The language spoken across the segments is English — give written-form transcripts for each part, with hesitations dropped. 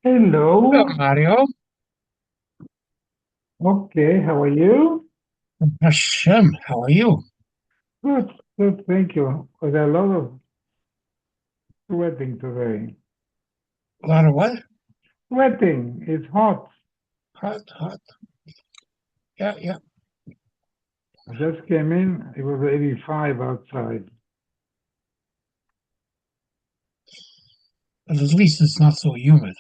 Hello, Hello. Mario. Okay, how are you? Hashem, how are you? Good, good, thank you. With a lot of sweating today. A lot of what? Sweating, it's hot. Hot, hot. Yeah, yeah. I just came in, it was 85 outside. But at least it's not so humid.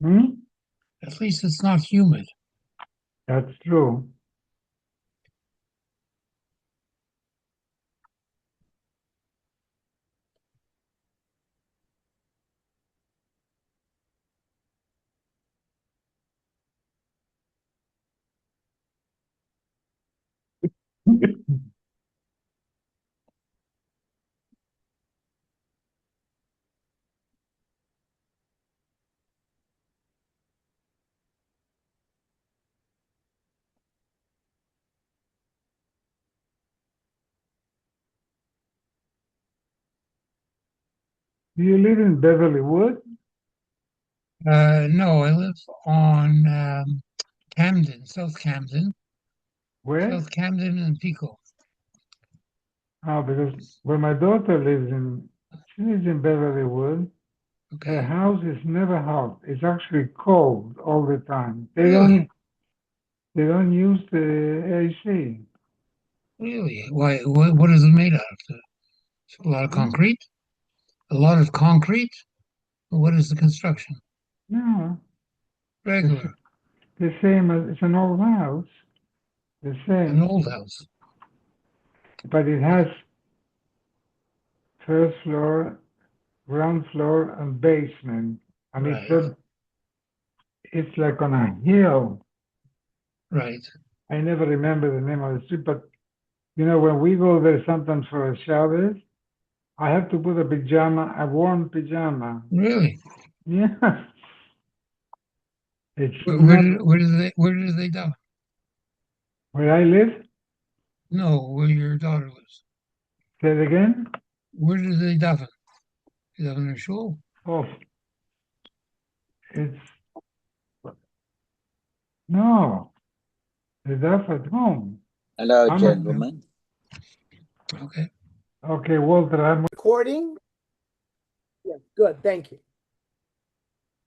Hmm? At least it's not humid. That's true. Do you live in Beverly Woods? No, I live on Camden, Where? South Camden and Pico. Oh, because where my daughter lives in, she lives in Beverly Woods. Her Okay. house is never hot. It's actually cold all the time. They Really? don't, they don't use the AC. Really? Why? What is it made out of? A lot of Hmm? concrete? A lot of concrete? What is the construction? No, it's Regular. the same as it's an old house, the An same, old house. but it has first floor, ground floor, and basement, and Right, it's like on a hill. right. I never remember the name of the street, but you know when we go there sometimes for a shower, I have to put a warm pajama. Really? Yeah, it's Where, where not did where did they die? where I live. No, where your daughter lives. Say it again. Where do they daven? They daven in shul? Oh, it's no, it's off at home. Hello, I'm a, Okay. gentlemen. Okay. okay, Walter. I'm Recording? Yes, good, thank you.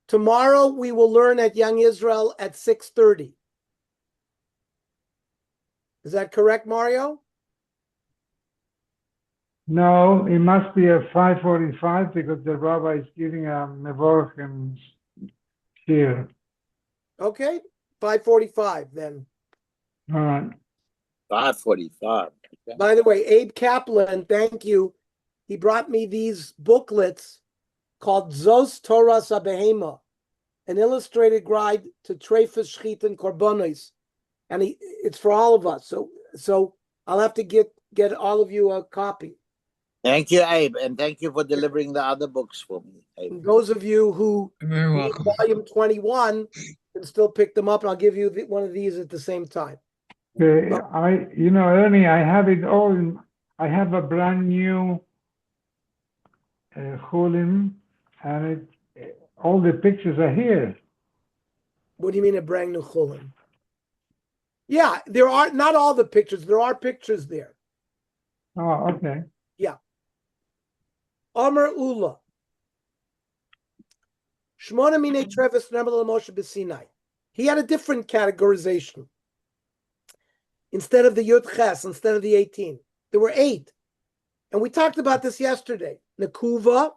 Tomorrow we will learn at Young Israel at 6:30. Is that correct, Mario? No, it must be a 5:45 because the rabbi is giving a mevorchim here. Okay, 5:45 then. All right. 5:45. Okay. By the way, Abe Kaplan, thank you. He brought me these booklets called Zos Torah Sabehema, an illustrated guide to Trefus, Shchit, and Korbanos. And it's for all of us. So I'll have to get all of you a copy. Thank you, Abe, and thank you for delivering the other books for me, Abe. And those of you who You're very need welcome. volume 21 can still pick them up, and I'll give you one of these at the same time. Okay, Ernie, I have it all. I have a brand new Chullin, and all the pictures are here. What do you mean a brand new Chullin? Yeah, there are not all the pictures. There are pictures there. Oh, okay. Yeah. Omer Ula. Shmona Mine Trevis Nemal Moshe B'Sinai. He had a different categorization. Instead of the Yud Ches, instead of the 18, there were 8. And we talked about this yesterday. Nekuva,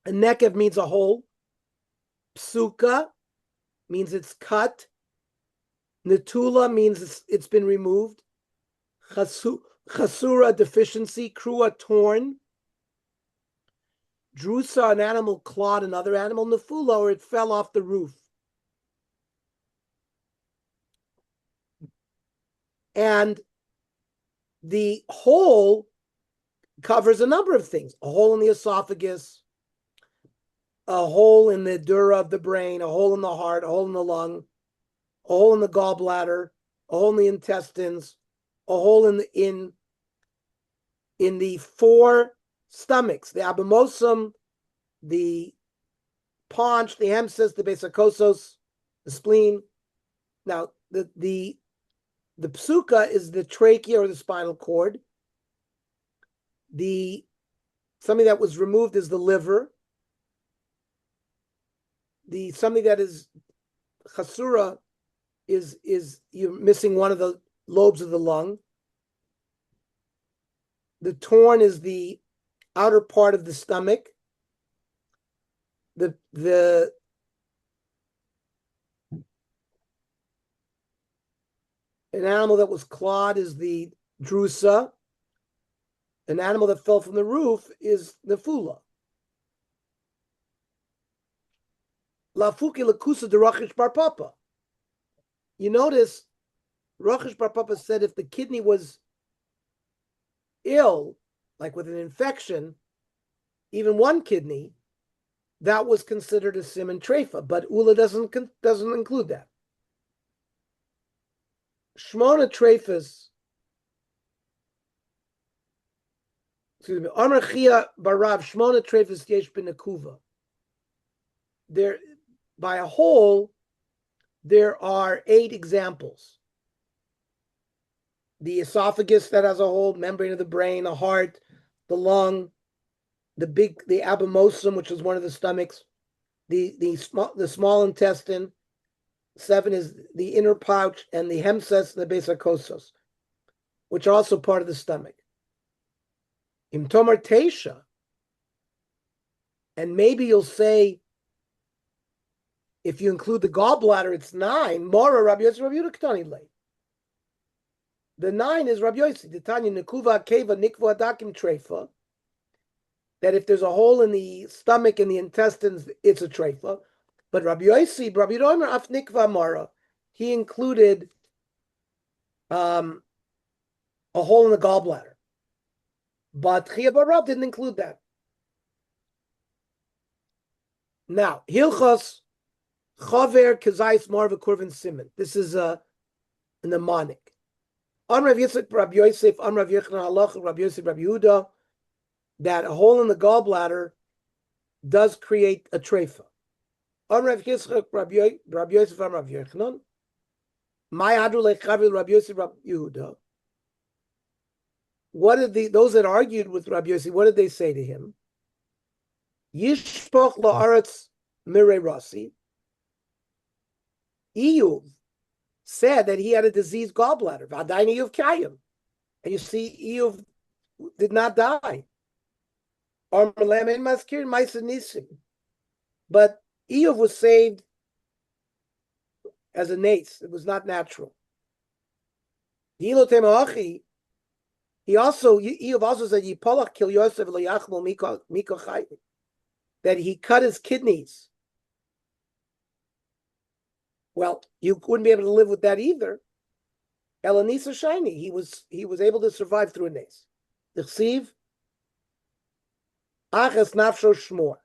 a nekev means a hole. Psuka means it's cut. Netula means it's been removed. Chasura, deficiency. Krua, torn. Drusa, an animal clawed another animal. Nefula, or it fell off the roof. And the hole covers a number of things. A hole in the esophagus, a hole in the dura of the brain, a hole in the heart, a hole in the lung, a hole in the gallbladder, a hole in the intestines, a hole in the 4 stomachs, the abomosum, the paunch, the hemsis, the besakosos, the spleen. Now, the psuka is the trachea or the spinal cord. Something that was removed is the liver. Something that is chasura is you're missing one of the lobes of the lung. The torn is the outer part of the stomach. An animal that was clawed is the drusa. An animal that fell from the roof is the fula. La fuki lakusa de Rachish Bar Papa. You notice Rachish Bar Papa said if the kidney was ill, like with an infection, even one kidney, that was considered a siman treifa, but Ula doesn't include that. Shmona treifas, excuse me, Amar Chia Barav, Shmona treifas yesh b'nekuva. There, by a whole, there are 8 examples. The esophagus that has a whole membrane of the brain, a heart, the lung, the abomosum, which is one of the stomachs, the small intestine. 7 is the inner pouch, and the hemses and the besakosos, which are also part of the stomach. Im tomar teisha, and maybe you'll say, if you include the gallbladder, it's 9. Mora Rabbi Yossi Rabbi Yehuda Ketani lay. The 9 is Rabbi Yossi. The Tanya Nekuva Keva Nikva Adakim Treifa. That if there's a hole in the stomach and the intestines, it's a treifa. But Rabbi Yossi, Rabbi Romer Af Nikva Mara, he included a hole in the gallbladder. But Chia Barav didn't include that. Now, Hilchos Chaver Kazais Marva Kurvin Simon. This is a mnemonic. On Rav Yitzchak Rabbi Yosef, on Rav Yochanan Halach, Rabbi Yosef Rabbi Yehuda, that a hole in the gallbladder does create a treifa. On Rav Yitzchak Rabbi Yosef, on Rav Yochanan, my Adru Lechavil Rabbi Yosef Rabbi Yehuda. What did those that argued with Rabbi Yosef? What did they say to him? Yishpoch la'aretz mirei rasi. Iyuv said that he had a diseased gallbladder. V'adayin Iyuv kayim, and you see, Iyuv did not die. But Iyuv was saved as a nace. It was not natural. Iyuv also said Yipolach kil Yosef l'yachmol miko chayim, that he cut his kidneys. Well, you wouldn't be able to live with that either. Elanisa shiny. He was able to survive through a nace. L'chsiv achas nafsho shmor.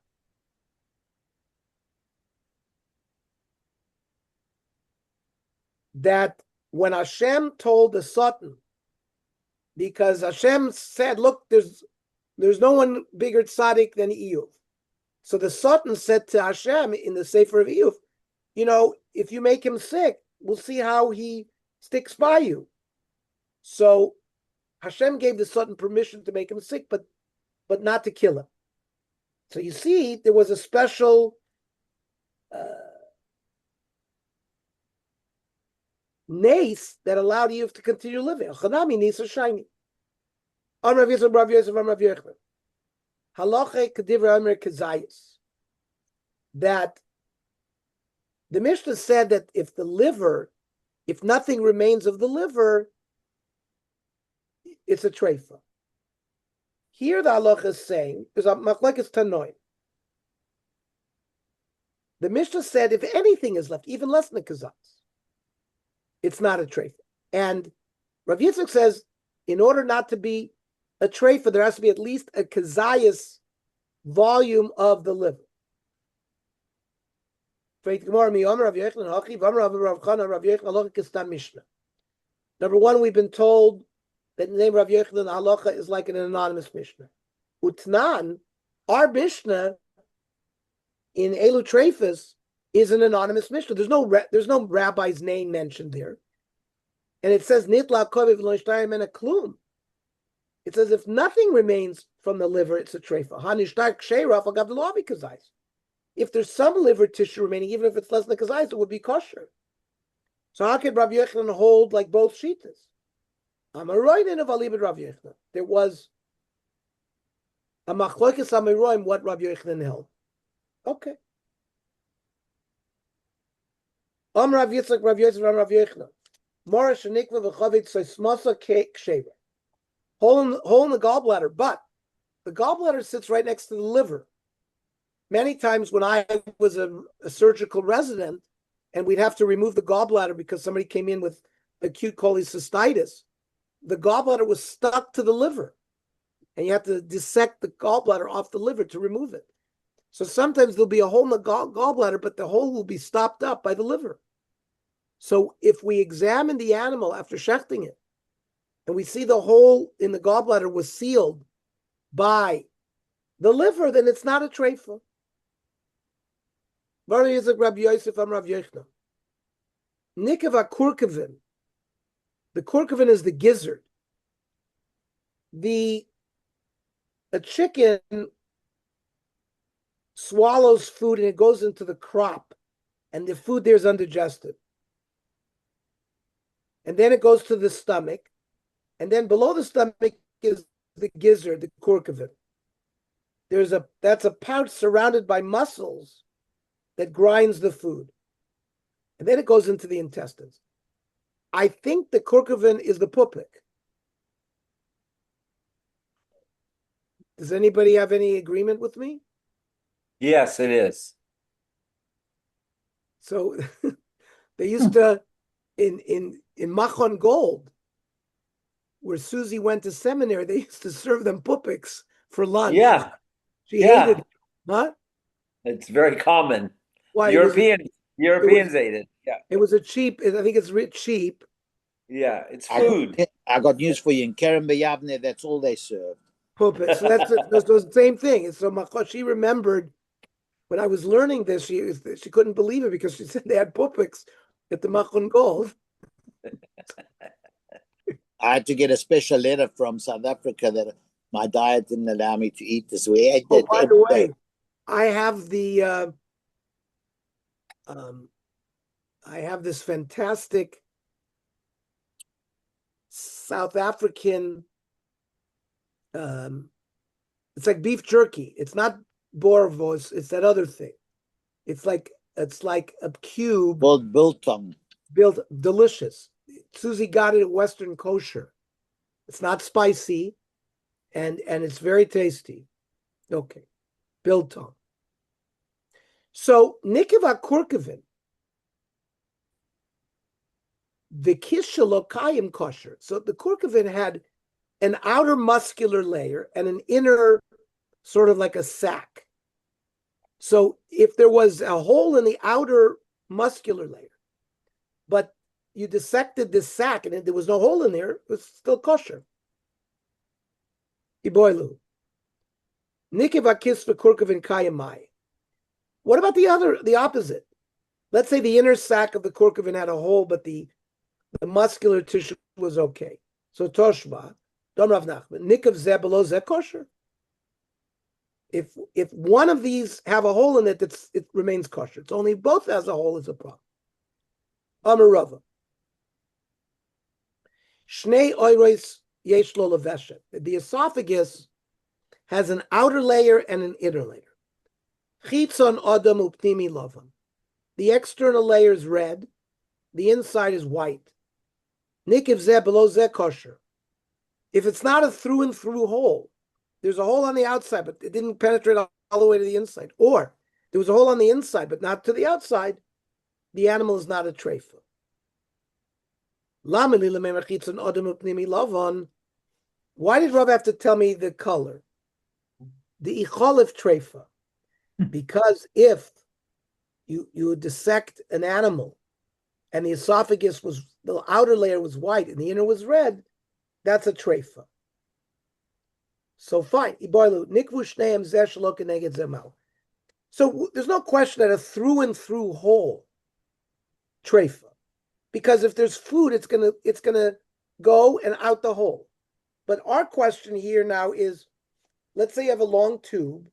That when Hashem told the Satan, because Hashem said, look, there's no one bigger tzaddik than Iyuv. So the Satan said to Hashem in the Sefer of Iyuv, if you make him sick, we'll see how he sticks by you. So Hashem gave the Satan permission to make him sick, but not to kill him. So you see, there was a special nace that allowed Iyuv to continue living. Chanami nisa shiny. On Rav Yosef, Rav Yosef, Rav Yochanan. Halacha kedivra Amir Kazayis. That the Mishnah said that if nothing remains of the liver, it's a treifa. Here the halacha is saying, is a machlekes tanoim. The Mishnah said if anything is left, even less than a kazayis, it's not a treifa. And Rav Yitzchak says, in order not to be a treifa, there has to be at least a kazayis volume of the liver. Number one, we've been told that the name Rav Yochanan halacha is like an anonymous Mishnah. Utnan, our Mishnah in Elu Trefus is an anonymous Mishnah. There's no rabbi's name mentioned there. And it says, Nitla Koviv Lo Yishtayim Mena Klum. It says if nothing remains from the liver, it's a treifa. If there's some liver tissue remaining, even if it's less than kazayis, it would be kosher. So how could Rav Yochanan hold like both shitas? Amaroinin of Alibid Rav Yochanan. There was a machlokes amaroim what Rav Yochanan held. Okay. Rav Yitzchak Rav Yosef Rav Yochanan. Mora shenikva v'chavit soismasa kshever. Hole in the gallbladder, but the gallbladder sits right next to the liver. Many times when I was a surgical resident and we'd have to remove the gallbladder because somebody came in with acute cholecystitis, the gallbladder was stuck to the liver and you have to dissect the gallbladder off the liver to remove it. So sometimes there'll be a hole in the gallbladder, but the hole will be stopped up by the liver. So if we examine the animal after shechting it, and we see the hole in the gallbladder was sealed by the liver, then it's not a treifa. Rabbi Yitzchak Rabbi Yosef Am Rav Yochanan. Nikava kurkavin. The kurkavin is the gizzard. A chicken swallows food and it goes into the crop, and the food there is undigested. And then it goes to the stomach. And then below the stomach is the gizzard, the kurkavin. That's a pouch surrounded by muscles that grinds the food. And then it goes into the intestines. I think the kurkavin is the pupik. Does anybody have any agreement with me? Yes, it is. So they used to, in Machon Gold, where Susie went to seminary, they used to serve them pupiks for lunch. Yeah. She hated it. Huh? It's very common. Why? Europeans ate it. Yeah. It was a cheap, I think it's cheap. Yeah, it's food. I got news for you. In Kerem Beyavne, that's all they served. Puppet. So that's the same thing. So she remembered when I was learning this, she couldn't believe it because she said they had pupiks at the Machon Gold. I had to get a special letter from South Africa that my diet didn't allow me to eat this way. Oh, by the way, I have I have this fantastic South African. It's like beef jerky. It's not boerewors. It's that other thing. It's like a cube. Called biltong. Built delicious. Susie got it at Western Kosher. It's not spicy, and it's very tasty. Okay, biltong. So nikiva kurkavin, the kishalokayim kosher. So the kurkavin had an outer muscular layer and an inner sort of like a sac. So if there was a hole in the outer muscular layer, but you dissected this sac and there was no hole in there, it was still kosher. Iboilu. Nikiva kisva kurkavin kayamai. What about the opposite? Let's say the inner sac of the kurkavin had a hole, but the muscular tissue was okay. So toshba. Dom Rav Nachman, Nikav zeh below zeh kosher. If one of these have a hole in it, it remains kosher. It's only both has a hole is a problem. Amar Rava. Shnei oiros yesh lo leveshet. The esophagus has an outer layer and an inner layer. Chitzon adam upnimi lavan. The external layer is red. The inside is white. Nikav zeh below zeh kosher. If it's not a through and through hole, there's a hole on the outside, but it didn't penetrate all the way to the inside. Or there was a hole on the inside, but not to the outside, the animal is not a treifa. Why did Rav have to tell me the color? The icholif treifa. Because if you dissect an animal and the esophagus the outer layer was white and the inner was red, that's a treifa. So fine. So there's no question that a through and through hole, treifa, because if there's food, it's gonna go and out the hole. But our question here now is, let's say you have a long tube,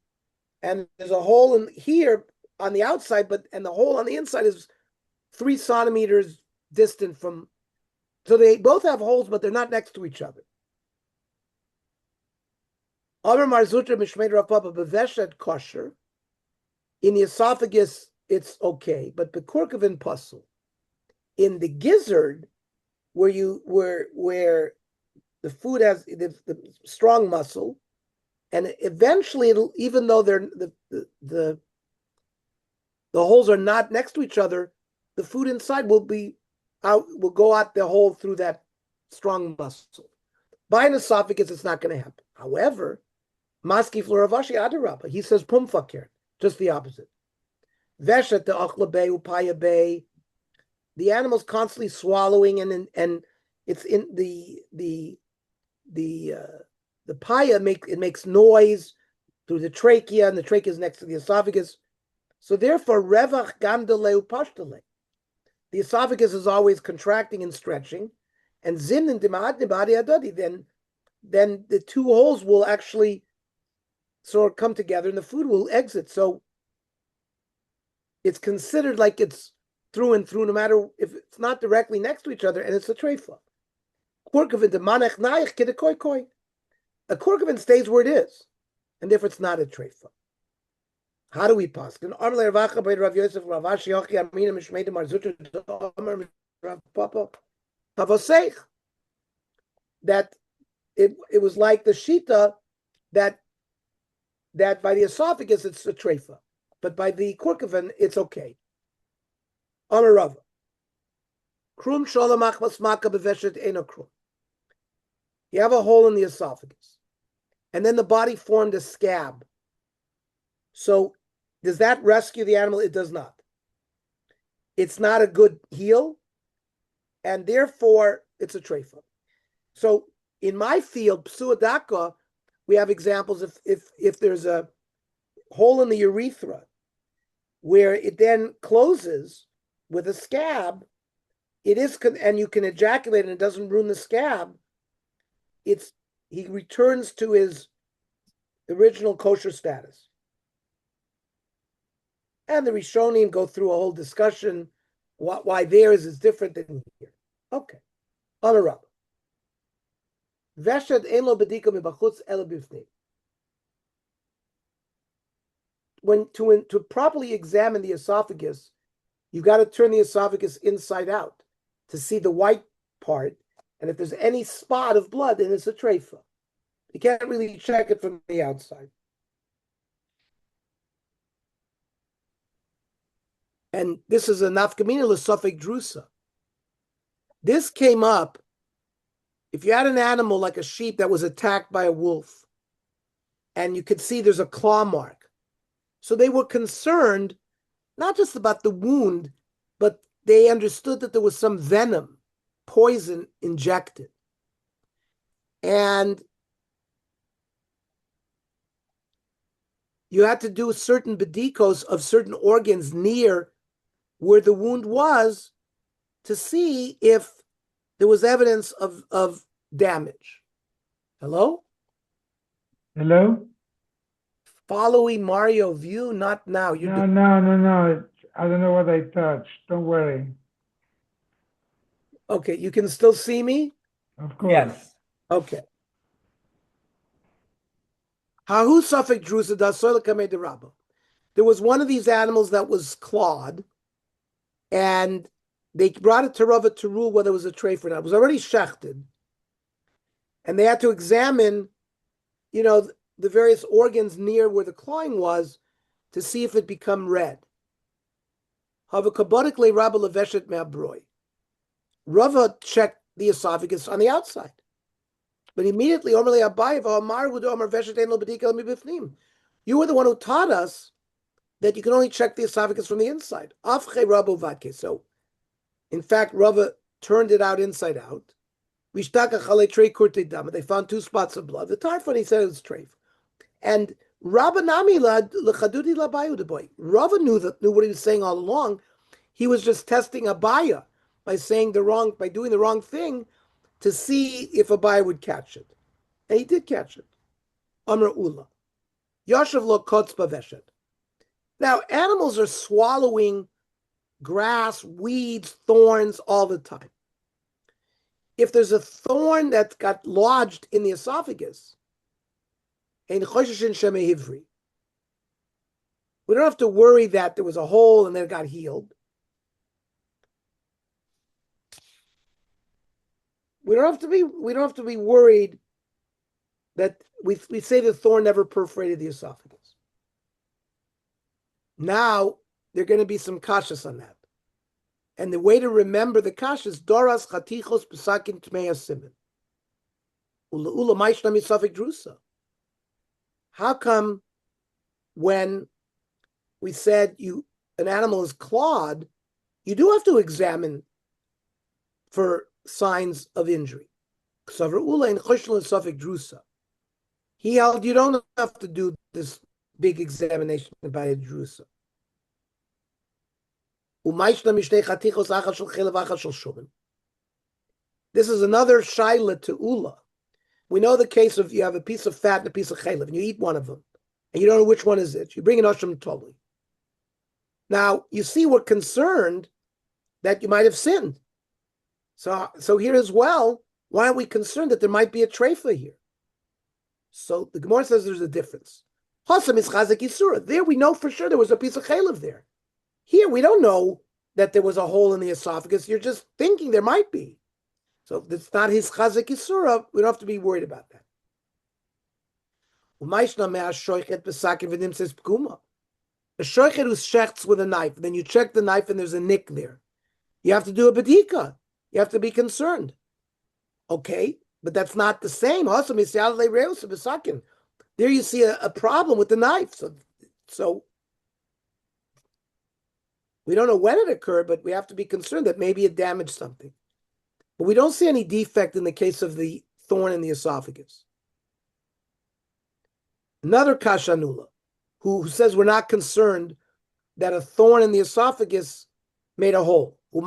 and there's a hole in here on the outside, and the hole on the inside is 3 centimeters distant from. So they both have holes, but they're not next to each other. Amar Marzutra Mishmeid Rav Papa beveshet kosher. In the esophagus, it's okay, but bekurkavin puzzle. In the gizzard, where the food has the strong muscle, and eventually it'll, even though they're the holes are not next to each other, the food inside will go out the hole through that strong muscle. By an esophagus, it's not going to happen. However, Maski Floravashi Adarabba, he says pumfakir, just the opposite. Veshet the achlabe upaya, the animal's constantly swallowing, and it's in the paya makes noise through the trachea, and the trachea is next to the esophagus. So therefore, revach gamdale upashtale. The esophagus is always contracting and stretching, and zin and dimad nibadi adadi. Then the two holes will actually sort of come together, and the food will exit. So it's considered like it's through and through, no matter if it's not directly next to each other, and it's a treifa. A korkavin stays where it is, and therefore it's not a treifa. How do we pass? That it was like the shita that by the esophagus it's a treifa, but by the korkavin it's okay. Amar Rava. Krum sholamach masmaka beveshet eno krum. You have a hole in the esophagus, and then the body formed a scab. So does that rescue the animal? It does not. It's not a good heal, and therefore it's a treifa. So in my field, psuadaka, we have examples if there's a hole in the urethra where it then closes with a scab, it is, and you can ejaculate and it doesn't ruin the scab. He returns to his original kosher status. And the Rishonim go through a whole discussion why theirs is different than here. Okay. Amarab. Veshed ein lo bedika mibachutz ela bifnei. To properly examine the esophagus, you've got to turn the esophagus inside out to see the white part. And if there's any spot of blood, then it's a treifa. You can't really check it from the outside. And this is a nafkamina l'sofek drusa. This came up if you had an animal like a sheep that was attacked by a wolf, and you could see there's a claw mark. So they were concerned not just about the wound, but they understood that there was some venom, poison injected. And you had to do certain bedikos of certain organs near where the wound was to see if there was evidence of damage. Hello? Hello? Following Mario view, not now. No. I don't know what I touched. Don't worry. Okay, you can still see me? Of course. Yes. Okay. Hahu safek drusa da soila kamei de rabba. There was one of these animals that was clawed, and they brought it to Rava to rule whether it was a treifa or not. It was already shechted, and they had to examine, the various organs near where the clawing was to see if it become red. Havakabodik Rabba leveshet me'abroi. Rava checked the esophagus on the outside, but immediately you were the one who taught us that you can only check the esophagus from the inside. So, in fact, Rava turned it out inside out. They found 2 spots of blood. The Tarfon, he said it was treif. And Rava nami lechadudi labayu de boy. Rava knew what he was saying all along. He was just testing Abaya by doing the wrong thing to see if Abaya would catch it. And he did catch it. Amr Ula. Yashav lo kotz baveshet. Now, animals are swallowing grass, weeds, thorns all the time. If there's a thorn that got lodged in the esophagus, we don't have to worry that there was a hole and then it got healed. We don't have to be worried that we say the thorn never perforated the esophagus. Now there are going to be some kashas on that. And the way to remember the kashas, Doras Chatichos Pesakin Tmeya Simen. Ula Maishnami Safik Drusa. How come when we said an animal is clawed, you do have to examine for signs of injury? He held you don't have to do this big examination by a drusa. This is another shaila to Ula. We know the case of you have a piece of fat and a piece of chaylev, and you eat one of them, and you don't know which one is it. You bring an osham totally. Now, you see, we're concerned that you might have sinned. So here as well, why are we concerned that there might be a treifa here? So the Gemara says there's a difference. Hasam is chazak yisura. There we know for sure there was a piece of chaylev there. Here we don't know that there was a hole in the esophagus. You're just thinking there might be. So if it's not his chazak yisura, we don't have to be worried about that. A shoichet who shechts with a knife, then you check the knife and there's a nick there. You have to do a bedika. You have to be concerned. Okay, but that's not the same. There you see a problem with the knife. So we don't know when it occurred, but we have to be concerned that maybe it damaged something. But we don't see any defect in the case of the thorn in the esophagus. Another kashanula, who says we're not concerned that a thorn in the esophagus made a hole. You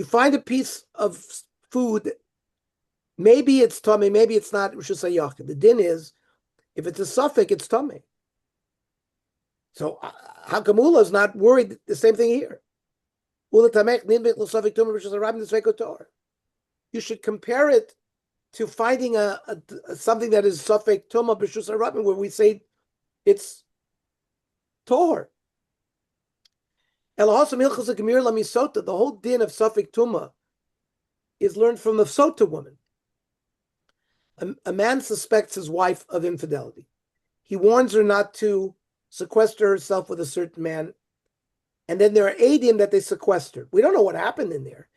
find a piece of food, maybe it's tummy, maybe it's not. The din is, if it's a suffix, it's tummy. So Hakamula is not worried. The same thing here. You should compare it to finding a something that is suffix tuma b'shus harabim, where we say it's tohor. The whole din of suffix tuma is learned from a sota woman. A man suspects his wife of infidelity. He warns her not to sequester herself with a certain man, and then there are eidim that they sequestered. We don't know what happened in there.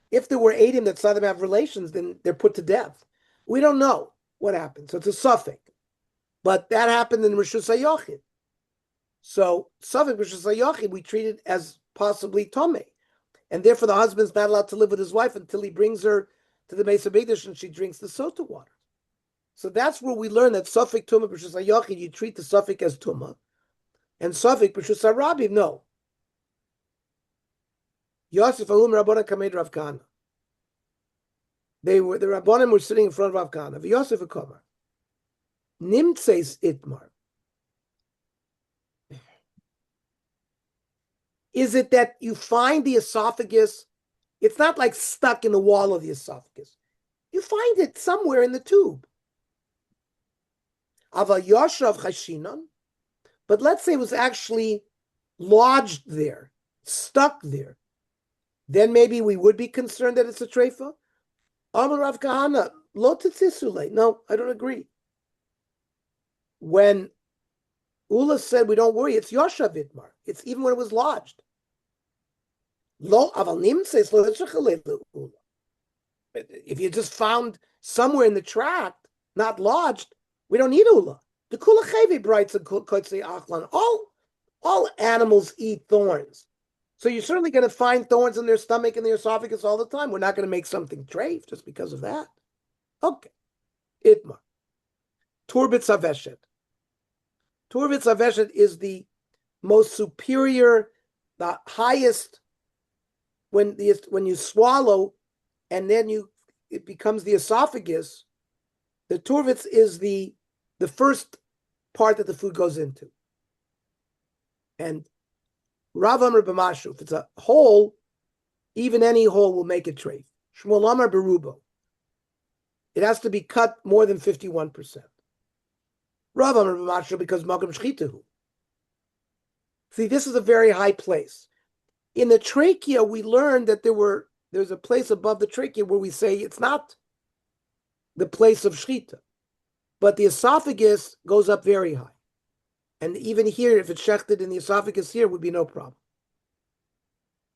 If there were eidim that saw them have relations, then they're put to death. We don't know what happened. So it's a suffix. But that happened in Rishus HaYochid. So suffix Rishus HaYochid, we treat it as possibly Tomei. And therefore the husband's not allowed to live with his wife until he brings her to the Mesa Bigdash and she drinks the sota water. So that's where we learn that suffix Tumah Rishus HaYochid, you treat the suffix as Tumah. And suffix Rishus HaRabim, no. Yosef Alum Rabbanan Kamed Rav Kahana. The Rabbanim were sitting in front of Rav Kahana. Yosef Akomar. Nimtzeis Itmar. Is it that you find the esophagus? It's not like stuck in the wall of the esophagus. You find it somewhere in the tube. Ava Yoshav Chashinon. But let's say it was actually lodged there, stuck there. Then maybe we would be concerned that it's a treifa. Amar Rav Kahana, lo tetzisule. No, I don't agree. When Ula said we don't worry, it's Yoshav Itmar. It's even when it was lodged. Lo aval nimtzeis lo Ula. If you just found somewhere in the tract, not lodged, we don't need Ula. The kula chevi brights and kotzei achlan. All animals eat thorns. So you're certainly going to find thorns in their stomach and their esophagus all the time. We're not going to make something treif just because of that. Okay. Itmar. Turbitz Aveshet. Turbitz Aveshet is the most superior, the highest, when you swallow and then it becomes the esophagus. The turvitz is the first part that the food goes into. And Rav Amar b'mashu, if it's a hole, even any hole will make it treif. Shmuel Amar berubo. It has to be cut more than 51%. Rav Amar b'mashu, because makam shchitahu. See, this is a very high place. In the trachea, we learned that there's a place above the trachea where we say it's not the place of shchita. But the esophagus goes up very high. And even here, if it's shechted in the esophagus here, would be no problem.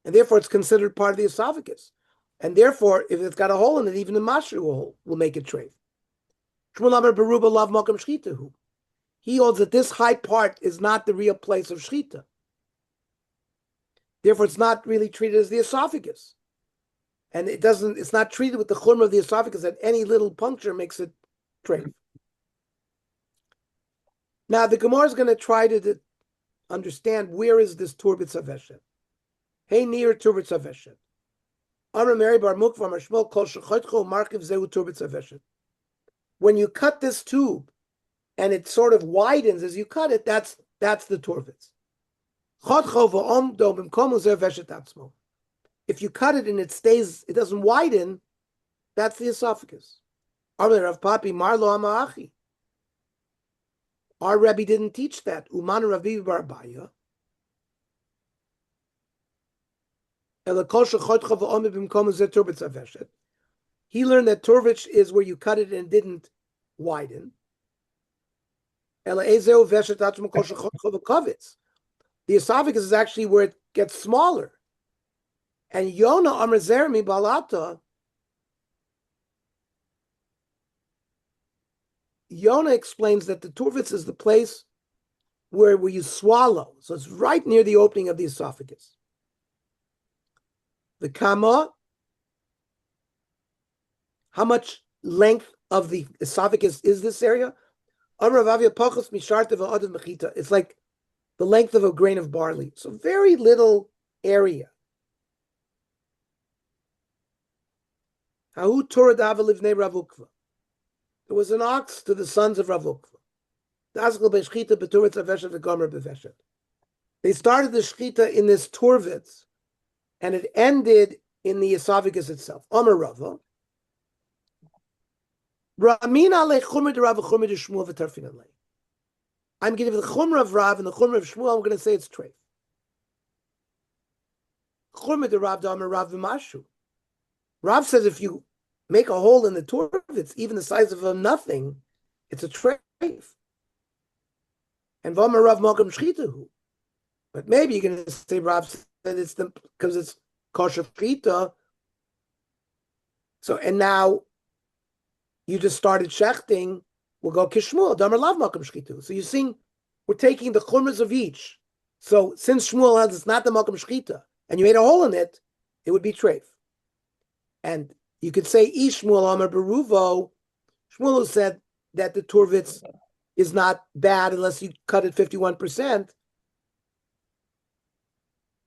And therefore, it's considered part of the esophagus. And therefore, if it's got a hole in it, even a mashru hole will make it treif. Shmuel Amar beruba lav makam shchitahu. He holds that this high part is not the real place of shchita. Therefore, it's not really treated as the esophagus. And it's not treated with the chumrah of the esophagus that any little puncture makes it treif. Now, the Gemara is going to try to understand where is this turbitz aveshet. Hey, near turbitz aveshet. Amar Mary bar Mukva Amar Shmuel kol shechotcho markiv zehu turbitz aveshet. When you cut this tube and it sort of widens as you cut it, that's the turbitz. If you cut it and it doesn't widen, that's the esophagus. Amar Rav Papi Marlo Amaachi. Our Rebbe didn't teach that. Uman Ravi Bar Abaya. He learned that turvich is where you cut it and it didn't widen. The esophagus is actually where it gets smaller. And Yona Amar Zermi Balata, Yona explains that the turvitz is the place where you swallow. So it's right near the opening of the esophagus. The kama, how much length of the esophagus is this area? It's like the length of a grain of barley. So very little area. There was an ox to the sons of Rav Ukva. They started the shchita in this turvitz, and it ended in the esophagus itself. Amar Rava. I'm giving you the chumrah of Rav and the chumrah of Shmuel. I'm going to say it's treif. Chumrah de Rav Amar Rav v'mashu. Rav says if you make a hole in the turvitz, even the size of a nothing, it's a treif. And v'amar Rav makam shchitahu. But maybe you're going to say Rav said it's because it's kosher shchita. So and now you just started shechting. We'll go kishmuel damar lav makam shchitahu. So you're seeing we're taking the chumras of each. So since Shmuel has it's not the makam shchita, and you made a hole in it, it would be treif. And you could say Ishmuel Amar Beruvo. Shmuel said that the turvitz is not bad unless you cut it 51%,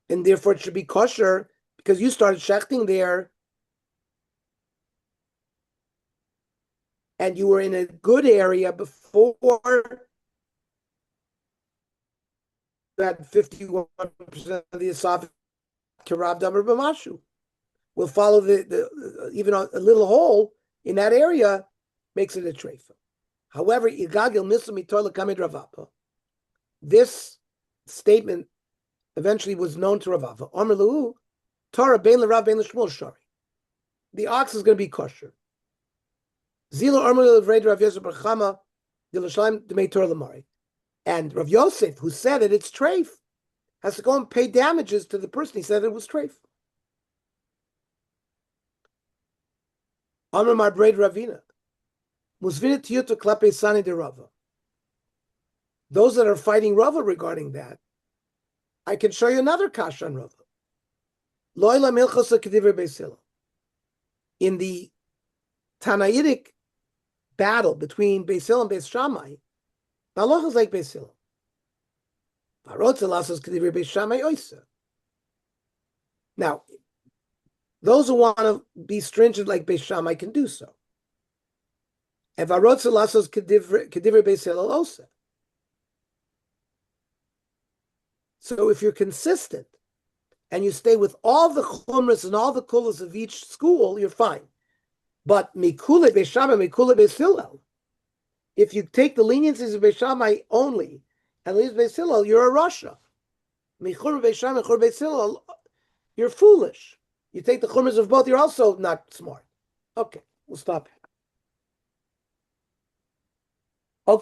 and therefore it should be kosher because you started shechting there, and you were in a good area before you had 51% of the esophagus. Kirab Damar B'mashu. We'll follow the even a little hole in that area makes it a treifa. However, this statement eventually was known to Ravava. The ox is going to be kosher. And Rav Yosef, who said it, it's treif, has to go and pay damages to the person he said it was treif. Amar my braid Ravina. Musvina tiyuta klape sani de Rava. Those that are fighting Rava regarding that, I can show you another kasha on Rava. Loila milchasa kediver beisila. In the Tanaitic battle between Beis Hillel and Beis Shammai, the halacha is like Beis Hillel. Now, those who want to be stringent like Beis Shammai can do so. So if you're consistent and you stay with all the chumras and all the kulas of each school, you're fine. But mikule Beis Shammai, mikule Beis Hillel, if you take the leniencies of Beis Shammai only and leave Beis Hillel, you're a rasha. Michur Beis Shammai, michur Beis Hillel, you're foolish. You take the chumras of both, you're also not smart. Okay, we'll stop here.